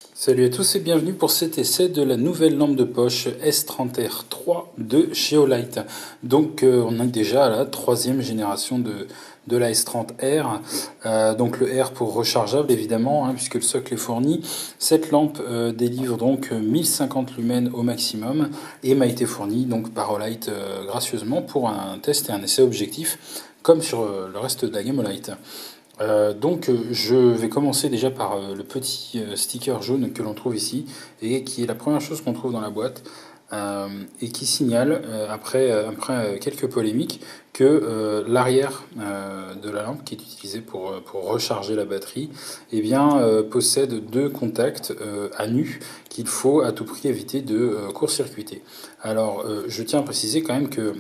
Salut à tous et bienvenue pour cet essai de la nouvelle lampe de poche S30R3 de chez Olight. Donc on a déjà la troisième génération de la S30R. Donc le R pour rechargeable évidemment, puisque le socle est fourni. Cette lampe délivre donc 1050 lumens au maximum et m'a été fournie donc par Olight gracieusement pour un test et un essai objectif comme sur le reste de la gamme Olight. Donc je vais commencer déjà par le petit sticker jaune que l'on trouve ici et qui est la première chose qu'on trouve dans la boîte et qui signale après quelques polémiques que l'arrière de la lampe qui est utilisée pour recharger la batterie eh bien, possède deux contacts à nu qu'il faut à tout prix éviter de court-circuiter. Alors je tiens à préciser quand même que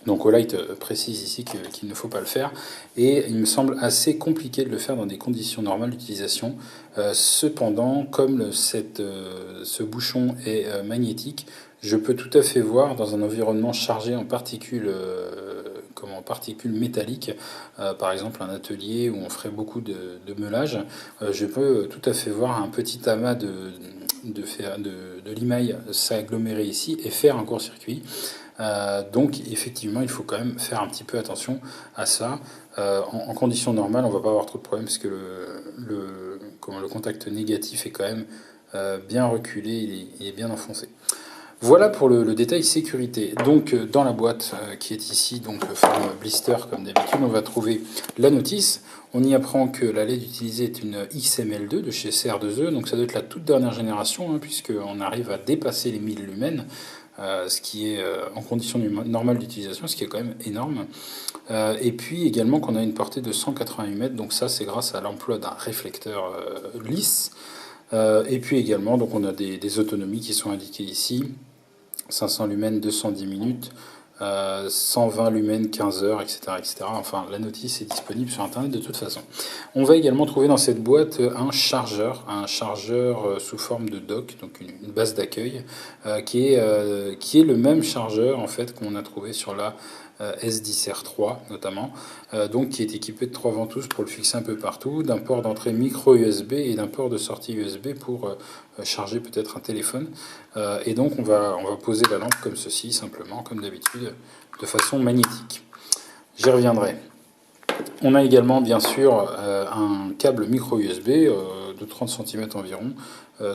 donc Olight précise ici qu'il ne faut pas le faire et il me semble assez compliqué de le faire dans des conditions normales d'utilisation. Cependant, comme ce bouchon est magnétique, je peux tout à fait voir dans un environnement chargé en particules, comme en particules métalliques, par exemple un atelier où on ferait beaucoup de meulage, je peux tout à fait voir un petit amas de limaille s'agglomérer ici et faire un court-circuit. Donc effectivement, il faut quand même faire un petit peu attention à ça. En conditions normales, on ne va pas avoir trop de problèmes parce que le contact négatif est quand même bien reculé, il est bien enfoncé. Voilà pour le détail sécurité. Donc dans la boîte qui est ici, donc forme blister comme d'habitude, on va trouver la notice. On y apprend que la LED utilisée est une XML2 de chez CR2E, donc ça doit être la toute dernière génération, puisqu'on arrive à dépasser les 1000 lumens. Ce qui est en conditions normales d'utilisation, ce qui est quand même énorme. Et puis également qu'on a une portée de 188 mètres, donc ça c'est grâce à l'emploi d'un réflecteur lisse. Et puis également, donc on a des autonomies qui sont indiquées ici, 500 lumens, 210 minutes, 120 lumens, 15 heures, etc., etc. Enfin, la notice est disponible sur Internet de toute façon. On va également trouver dans cette boîte un chargeur sous forme de dock, donc une base d'accueil, qui est le même chargeur en fait qu'on a trouvé sur la S10R3 notamment, donc qui est équipé de 3 ventouses pour le fixer un peu partout, d'un port d'entrée micro USB et d'un port de sortie USB pour charger peut-être un téléphone. Et donc on va poser la lampe comme ceci, simplement, comme d'habitude, de façon magnétique. J'y reviendrai. On a également bien sûr un câble micro USB de 30 cm environ,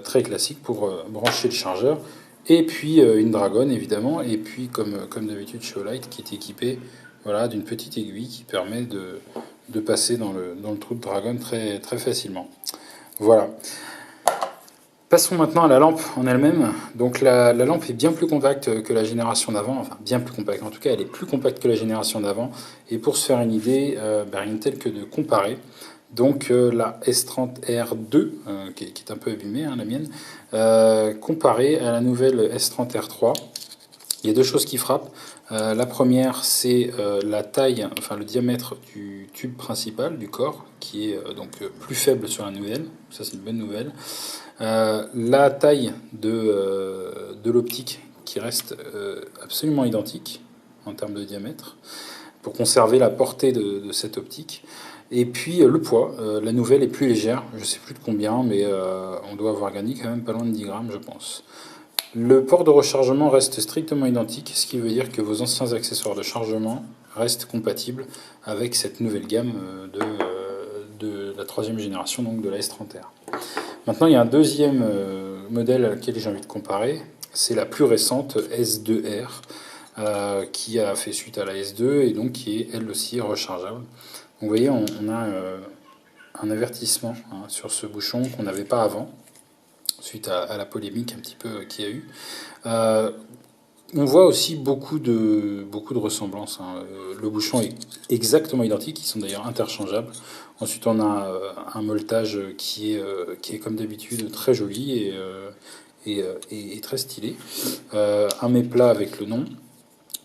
très classique pour brancher le chargeur. Et puis une dragonne évidemment, et puis comme d'habitude chez Olight qui est équipé voilà, d'une petite aiguille qui permet de passer dans le trou de dragonne très, très facilement. Voilà. Passons maintenant à la lampe en elle-même. Donc la lampe est bien plus compacte que la génération d'avant, enfin bien plus compacte, en tout cas elle est plus compacte que la génération d'avant. Et pour se faire une idée, rien de tel que de comparer. Donc la S30R2, qui est un peu abîmée, la mienne, comparée à la nouvelle S30R3. Il y a deux choses qui frappent. La première, c'est la taille, enfin le diamètre du tube principal du corps, qui est donc plus faible sur la nouvelle. Ça, c'est une bonne nouvelle. La taille de l'optique qui reste absolument identique en termes de diamètre, pour conserver la portée de cette optique. Et puis le poids, la nouvelle est plus légère, je ne sais plus de combien, mais on doit avoir gagné quand même pas loin de 10 grammes, je pense. Le port de rechargement reste strictement identique, ce qui veut dire que vos anciens accessoires de chargement restent compatibles avec cette nouvelle gamme de la troisième génération, donc de la S30R. Maintenant, il y a un deuxième modèle à lequel j'ai envie de comparer, c'est la plus récente S2R, qui a fait suite à la S2 et donc qui est elle aussi rechargeable. Donc, vous voyez, on a un avertissement sur ce bouchon qu'on n'avait pas avant, suite à la polémique un petit peu qu'il y a eu. On voit aussi beaucoup de ressemblances. Le bouchon est exactement identique, ils sont d'ailleurs interchangeables. Ensuite, on a un molletage qui est comme d'habitude très joli et très stylé. Un méplat avec le nom.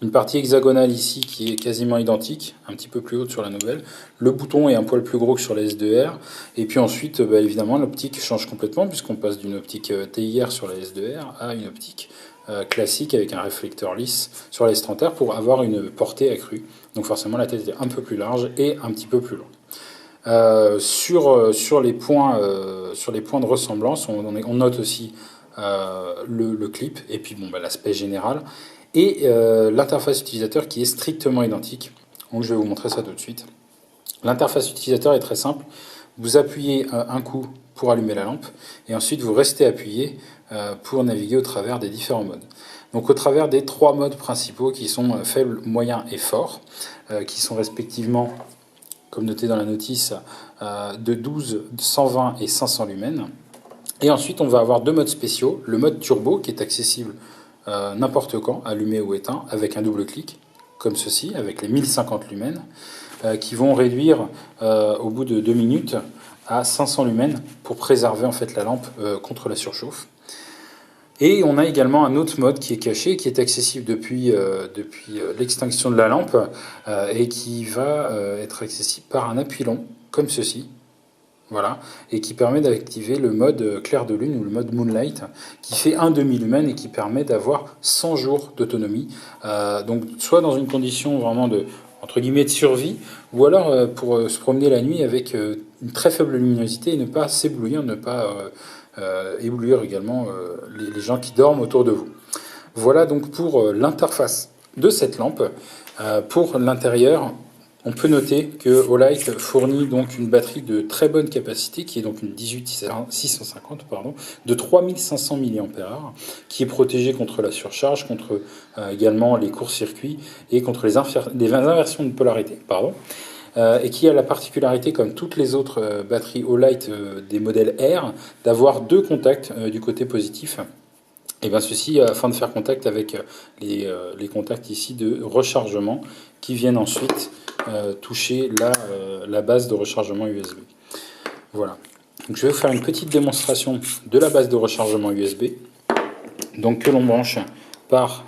Une partie hexagonale ici qui est quasiment identique, un petit peu plus haute sur la nouvelle. Le bouton est un poil plus gros que sur la S2R. Et puis ensuite, évidemment, l'optique change complètement puisqu'on passe d'une optique TIR sur la S2R à une optique classique avec un réflecteur lisse sur la S30R pour avoir une portée accrue. Donc forcément, la tête est un peu plus large et un petit peu plus loin. sur les points de ressemblance, on note aussi le clip et puis bon, bah, l'aspect général et l'interface utilisateur qui est strictement identique. Donc je vais vous montrer ça tout de suite. L'interface utilisateur est très simple. Vous appuyez un coup pour allumer la lampe et ensuite vous restez appuyé pour naviguer au travers des différents modes. Donc au travers des 3 modes principaux qui sont faible, moyen et fort, qui sont respectivement, comme noté dans la notice, de 12, 120 et 500 lumens. Et ensuite on va avoir 2 modes spéciaux, le mode turbo qui est accessible n'importe quand, allumé ou éteint, avec un double clic, comme ceci, avec les 1050 lumens, qui vont réduire au bout de 2 minutes à 500 lumens pour préserver en fait la lampe contre la surchauffe. Et on a également un autre mode qui est caché, qui est accessible depuis l'extinction de la lampe et qui va être accessible par un appui long, comme ceci. Voilà, et qui permet d'activer le mode clair de lune ou le mode moonlight, qui fait un demi-lumen et qui permet d'avoir 100 jours d'autonomie. Donc soit dans une condition vraiment de, entre guillemets, de survie, ou alors pour se promener la nuit avec une très faible luminosité et ne pas s'éblouir, ne pas éblouir également les gens qui dorment autour de vous. Voilà donc pour l'interface de cette lampe. Pour l'intérieur, on peut noter que Olight fournit donc une batterie de très bonne capacité, qui est donc une 18650 de 3500 mAh, qui est protégée contre la surcharge, contre également les courts-circuits et contre les inversions de polarité, et qui a la particularité, comme toutes les autres batteries Olight des modèles R, d'avoir 2 contacts du côté positif. Et bien ceci afin de faire contact avec les contacts ici de rechargement qui viennent ensuite toucher la base de rechargement USB. Voilà. Donc je vais vous faire une petite démonstration de la base de rechargement USB. Donc que l'on branche par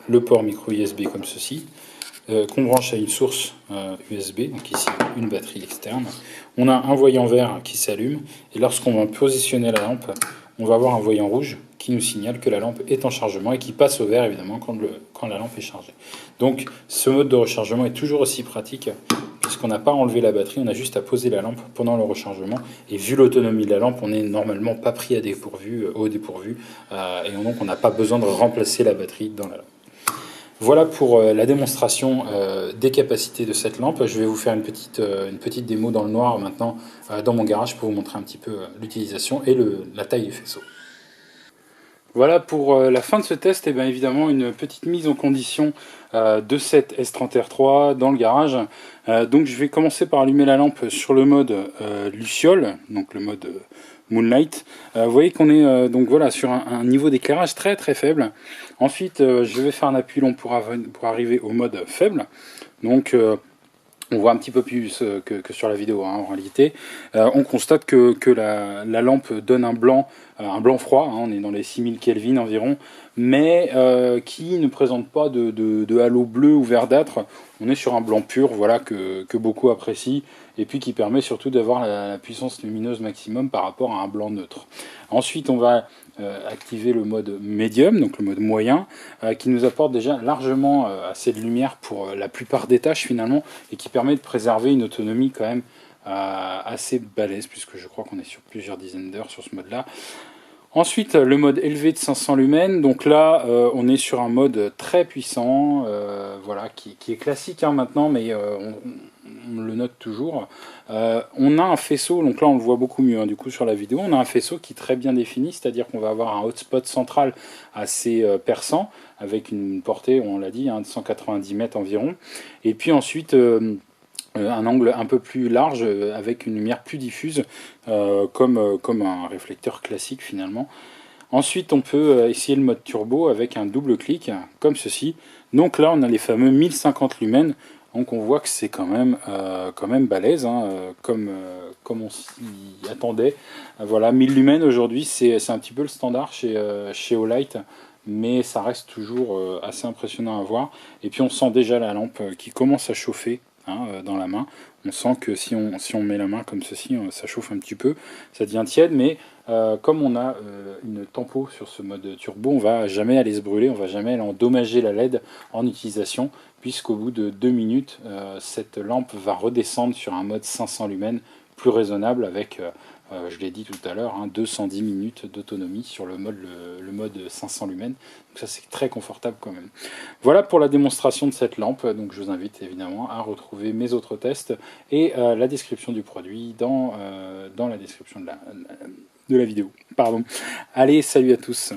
le port micro USB comme ceci, qu'on branche à une source USB, donc ici une batterie externe. On a un voyant vert qui s'allume et lorsqu'on va positionner la lampe, on va avoir un voyant rouge qui nous signale que la lampe est en chargement et qui passe au vert évidemment quand la lampe est chargée. Donc ce mode de rechargement est toujours aussi pratique puisqu'on n'a pas enlevé la batterie, on a juste à poser la lampe pendant le rechargement et vu l'autonomie de la lampe, on n'est normalement pas pris au dépourvu et donc on n'a pas besoin de remplacer la batterie dans la lampe. Voilà pour la démonstration des capacités de cette lampe. Je vais vous faire une petite démo dans le noir maintenant dans mon garage pour vous montrer un petit peu l'utilisation et la taille du faisceau. Voilà pour la fin de ce test, et bien évidemment une petite mise en condition de cette S30R3 dans le garage. Donc je vais commencer par allumer la lampe sur le mode Luciole, donc le mode Moonlight. Vous voyez qu'on est donc voilà, sur un niveau d'éclairage très très faible. Ensuite je vais faire un appui long pour arriver au mode faible. Donc on voit un petit peu plus que sur la vidéo en réalité. On constate que la lampe donne un blanc froid, on est dans les 6000 Kelvin environ, mais qui ne présente pas de halo bleu ou verdâtre. On est sur un blanc pur, voilà, que beaucoup apprécient, et puis qui permet surtout d'avoir la puissance lumineuse maximum par rapport à un blanc neutre. Ensuite, on va activer le mode médium, donc le mode moyen, qui nous apporte déjà largement assez de lumière pour la plupart des tâches finalement, et qui permet de préserver une autonomie quand même assez balèze, puisque je crois qu'on est sur plusieurs dizaines d'heures sur ce mode-là. Ensuite, le mode élevé de 500 lumens, donc là on est sur un mode très puissant, voilà, qui est classique maintenant, mais on le note toujours. On a un faisceau, donc là on le voit beaucoup mieux du coup sur la vidéo, on a un faisceau qui est très bien défini, c'est-à-dire qu'on va avoir un hotspot central assez perçant, avec une portée, on l'a dit, de 190 mètres environ, et puis ensuite un angle un peu plus large avec une lumière plus diffuse comme un réflecteur classique finalement. Ensuite on peut essayer le mode turbo avec un double clic comme ceci. Donc là on a les fameux 1050 lumens, donc on voit que c'est quand même balèze, comme on s'y attendait. Voilà, 1000 lumens aujourd'hui c'est un petit peu le standard chez Olight, mais ça reste toujours assez impressionnant à voir. Et puis on sent déjà la lampe qui commence à chauffer dans la main. On sent que si on met la main comme ceci, ça chauffe un petit peu, ça devient tiède, mais comme on a une tempo sur ce mode turbo, on va jamais aller se brûler, on va jamais aller endommager la LED en utilisation, puisqu'au bout de 2 minutes, cette lampe va redescendre sur un mode 500 lumens plus raisonnable avec, je l'ai dit tout à l'heure, 210 minutes d'autonomie sur le mode 500 lumens. Donc ça c'est très confortable quand même. Voilà pour la démonstration de cette lampe. Donc je vous invite évidemment à retrouver mes autres tests et la description du produit dans la description de la vidéo. Pardon. Allez, salut à tous.